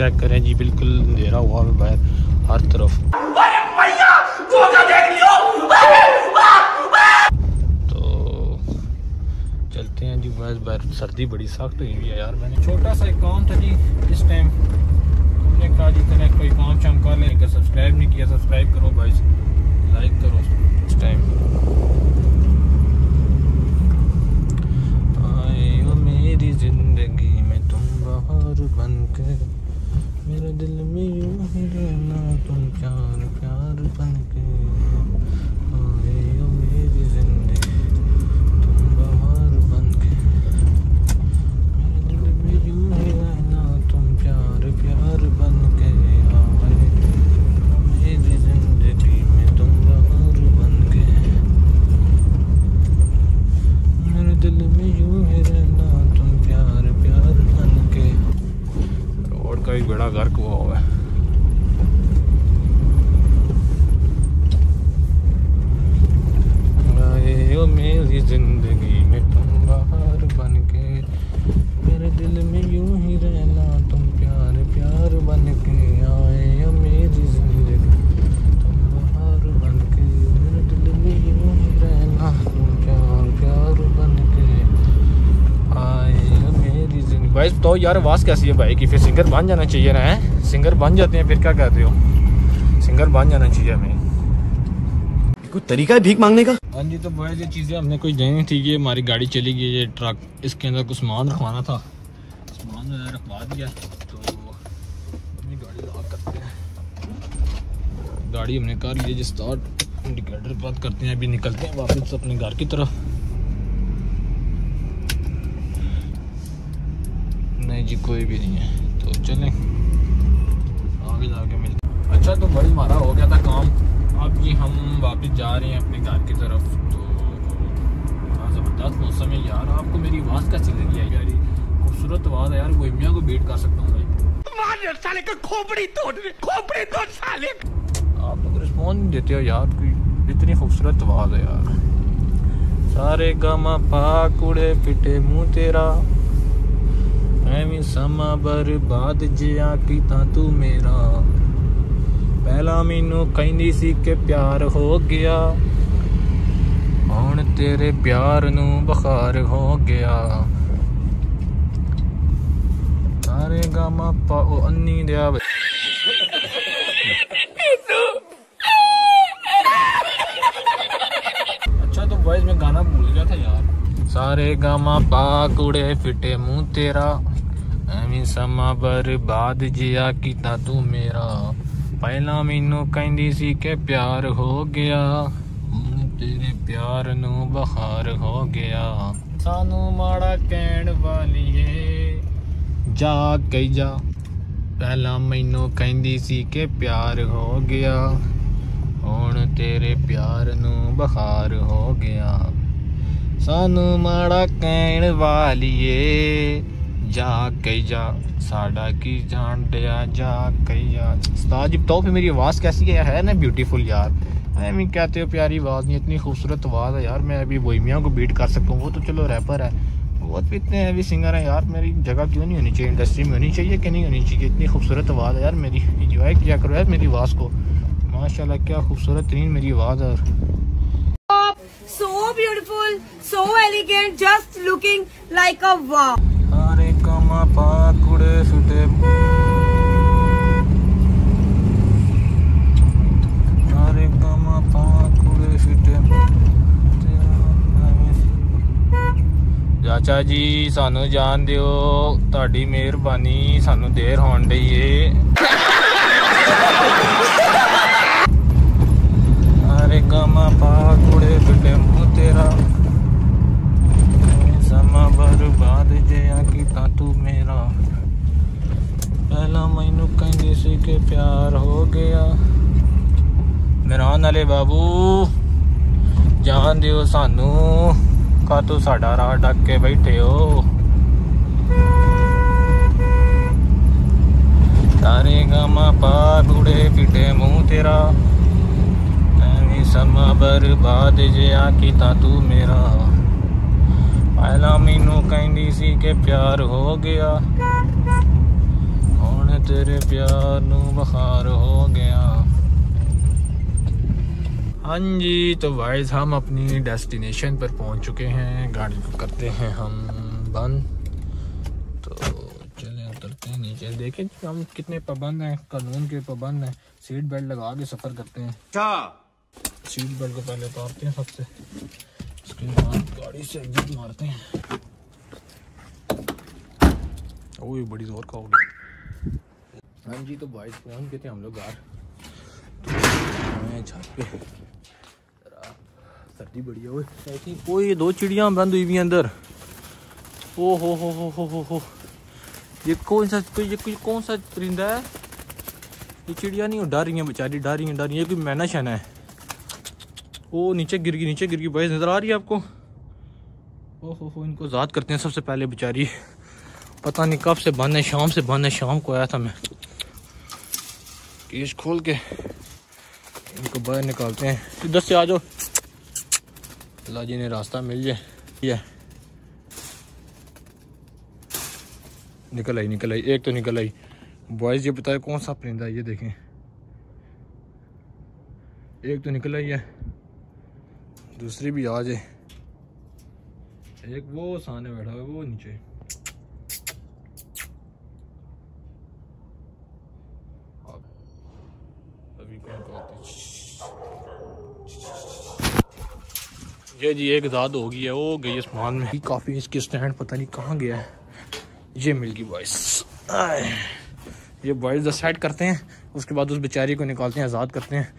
Check करें जी, बिल्कुल अंधेरा हुआ है बाहर हर तरफ। तो चलते हैं जी, बाहर सर्दी बड़ी सख्त हुई है यार। मैंने छोटा सा एक काम था जी इस टाइम, हमने कहा जी चले कोई काम शाम कर लें। अगर सब्सक्राइब नहीं किया सब्सक्राइब करो भाई, लाइक करो इस टाइम। आए हो मेरी जिंदगी में तुम बहार बन के, मेरे दिल में यूं ही रहना तुम प्यार प्यार बन के। आए हो मेरी जिंदगी तुम बहार बन के, मेरे दिल में यूं ही रहना तुम प्यार प्यार बन के। आए हो मेरी जिंदगी में तुम बहार बन के, मेरे दिल में यूं ही रहना तुम प्यार प्यार बन के। रोड का भी बड़ा गर्क हुआ है। आए हो मेरी जिंदगी में तुम बहार बन के, मेरे दिल में यूं ही रहना तुम प्यार प्यार बन के। आए हो मेरी जिंदगी तुम बहार बन के, मेरे दिल में यूं ही रहना तुम प्यार प्यार बन के। आए हो मेरी जिंदगी। भाई तो यार आवाज़ कैसी है भाई की? फिर सिंगर बन जाना चाहिए ना, है सिंगर बन जाते हैं, फिर क्या कहते हो? सिंगर बन जाना चाहिए हमें। कोई तरीका है भीख मांगने का? हाँ जी, तो भाई ये चीज़ें हमने कुछ देनी थी। ये हमारी गाड़ी चली गई, ये ट्रक, इसके अंदर कुछ सामान रखवाना था, सामान रखवा दिया। तो अपनी गाड़ी लॉक करते हैं। गाड़ी हमने कर ली जी स्टार्ट, इंडिकेटर बंद करते हैं। अभी निकलते हैं वापस अपने घर की तरफ। नहीं जी कोई भी नहीं है, तो चलें आगे जाके मिलते। अच्छा तो बड़ी मारा हो गया था काम, अब जी हम वापस जा रहे हैं अपने घर की तरफ। तो बड़ा ज़बरदस्त मौसम है यार। आपको मेरी आवाज़ कैसी लगी है यार? खूबसूरत आवाज़ है यार, गोइमिया को बीट कर सकता हूँ भाई। साले का खोपड़ी तोड़ साले। आप लोग रिस्पॉन्स नहीं देते हो यार, कोई इतनी खूबसूरत आवाज़ है यार। सारे गामा पा कुड़े पिटे मुँह तेरा, एवं समा बर्बाद जिया कीता तू मेरा। पहला मैनू कहंदी सी के प्यार हो गया, हुण तेरे प्यार नू बुखार हो गया। सारे गामा पा ओ अन्नी दिया। अच्छा तो वॉइस में गाना भूल गया था यार। सारे गामा पा कुड़े फिटे मुँह तेरा, एवं समा बर्बाद जिया कीता तू मेरा। पहला मैनू कहंदी सी के प्यार हो गया, तेरे प्यार नू बखार हो गया। सानू माड़ा कहण वालीए जा के जा, पहला मैनू कहंदी सी के प्यार हो गया, हुण तेरे प्यार नू बखार हो गया। सानू माड़ा कहण वालीए जा के जा, साड़ा की जान दिया जा के जा। उस्ताद जी बताओ फिर मेरी आवाज़ कैसी है ना ब्यूटीफुल यार? मैं कहते हो प्यारी आवाज़ नहीं, इतनी खूबसूरत आवाज़ है यार। मैं अभी बोहिमिया को बीट कर सकता हूँ, वो तो चलो रैपर है, बहुत भी इतने हैवी सिंगर है यार। मेरी जगह क्यों नहीं होनी चाहिए इंडस्ट्री में? होनी चाहिए कि नहीं होनी चाहिए? इतनी खूबसूरत आवाज़ है यार मेरी, इंजॉय किया करो यार मेरी आवाज़ को। माशाल्लाह क्या खूबसूरत तरीन मेरी आवाज़ है। So beautiful, so elegant, just looking like a wow. सारे कामा पा कुड़े फिटे, सारे कामा पा कुड़े फिटे। चाचा जी सानू जान दियो, ताड़ी मेहरबानी, सानू देर होन डई है। सारे कामा पा कुड़े फिटे मुँह तेरा, समा बर्बाद जिया कीता तू मेरा। पहला मैनू कहंदी सी के प्यार हो गया। मेहरान वाले बाबू जान दियो सानू, का तू साडा राह ढक के बैठे हो। तारे गामा पा कुड़े फिटे मुँह तेरा, एवं समा बर्बाद जिया कीता तू मेरा। पहला मैनू कहंदी सी के प्यार हो गया, हुण तेरे प्यार नू बखार हो गया। हाँ जी, तो वाइज हम अपनी डेस्टिनेशन पर पहुंच चुके हैं। गाड़ी को करते हैं हम बंद, तो चलें उतरते हैं नीचे। देखें हम कितने पाबंद हैं, कानून के पाबंद हैं। सीट बेल्ट लगा के सफ़र करते हैं। सीट बेल्ट को पहले उतारते हैं सबसे, उसके बाद गाड़ी से एग्जिट मारते हैं। ओह बड़ी जोर का हो गया। हाँ जी, तो वाइज पहुंच गए थे हम लोग घर। तो छत पे सर्दी बड़ी है। वो ये 2 चिड़ियाँ बंद हुई हुई अंदर। ओ हो, ये कौन सा परिंदा है? ये चिड़िया नहीं, डर रही हैं बेचारी, डर रही हैं। ये कोई मैना शैना है। वो नीचे गिर गई बॉयज, नजर आ रही है आपको? ओहो, इनको आज़ाद करते हैं सबसे पहले। बेचारी पता नहीं कब से बंद है, शाम से बंद है। शाम को आया था मैं, केस खोल के इनको बाहर निकालते हैं। इधर से आ जाओ, अल्लाह जी ने रास्ता मिल जाए। निकल आई, एक तो निकल आई। बॉयज ये बताए कौन सा परिंदा है? ये देखें, एक तो निकल आई है, दूसरी भी आ जाए। एक वो सामने बैठा है, वो नीचे। अभी ये जी एक आज़ाद हो गई है, वो गई आसमान में। काफ़ी इसकी स्टैंड पता नहीं कहाँ गया है। ये मिल गई बॉयस। ये बॉयज सेट करते हैं, उसके बाद उस बेचारी को निकालते हैं, आज़ाद करते हैं।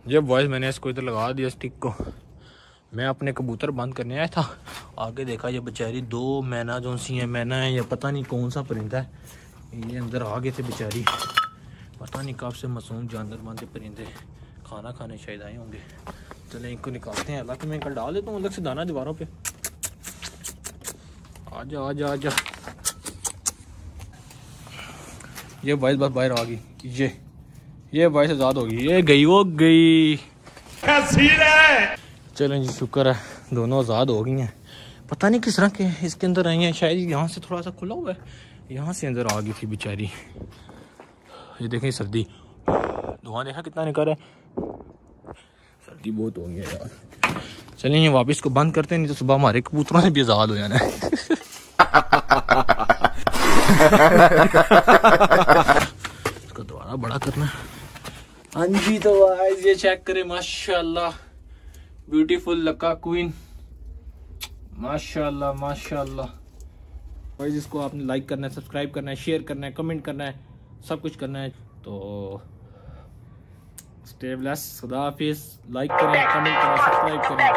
ये बॉयज मैंने इसको इधर लगा दिया स्टिक को। मैं अपने कबूतर बंद करने आया था, आगे देखा ये बेचारी 2 मैना जो सी हैं, मैना है या पता नहीं कौन सा परिंदा है, ये अंदर आ गए थे बेचारी। पता नहीं कब से मासूम जानवर मानते परिंदे खाना खाने शायद आए होंगे। चले इनको निकालते हैं। हालांकि मैं कल डाल देता हूँ अलग से दाना दीवारों पे। आजा। ये बॉयज बस बाहर आ गई। ये बॉयज आज़ाद हो गई। ये गई, वो गई। चलें जी, शुक्र है दोनों आज़ाद हो गई हैं। पता नहीं किस तरह के इसके अंदर आई हैं, शायद यहाँ से थोड़ा सा खुला हुआ है, यहाँ से अंदर आ गई थी बेचारी। ये देखें सर्दी, धुआं देखा कितना निकल रहा है। सर्दी बहुत हो गई है यार। चलिए वापस इसको बंद करते हैं, नहीं तो सुबह हमारे कबूतरों से भी आज़ाद हो जाना है। इसको दोबारा बड़ा करना है। हाँ जी, तो गाइस ये चेक करें, माशाल्लाह ब्यूटीफुल लक्का क्वीन, माशाल्लाह। गाइस इसको आपने लाइक करना है, सब्सक्राइब करना है, शेयर करना है, कमेंट करना है, सब कुछ करना है। तो स्टे ब्लेस्ड, खुदा हाफिज़। लाइक करें, कमेंट करें, सब्सक्राइब करें।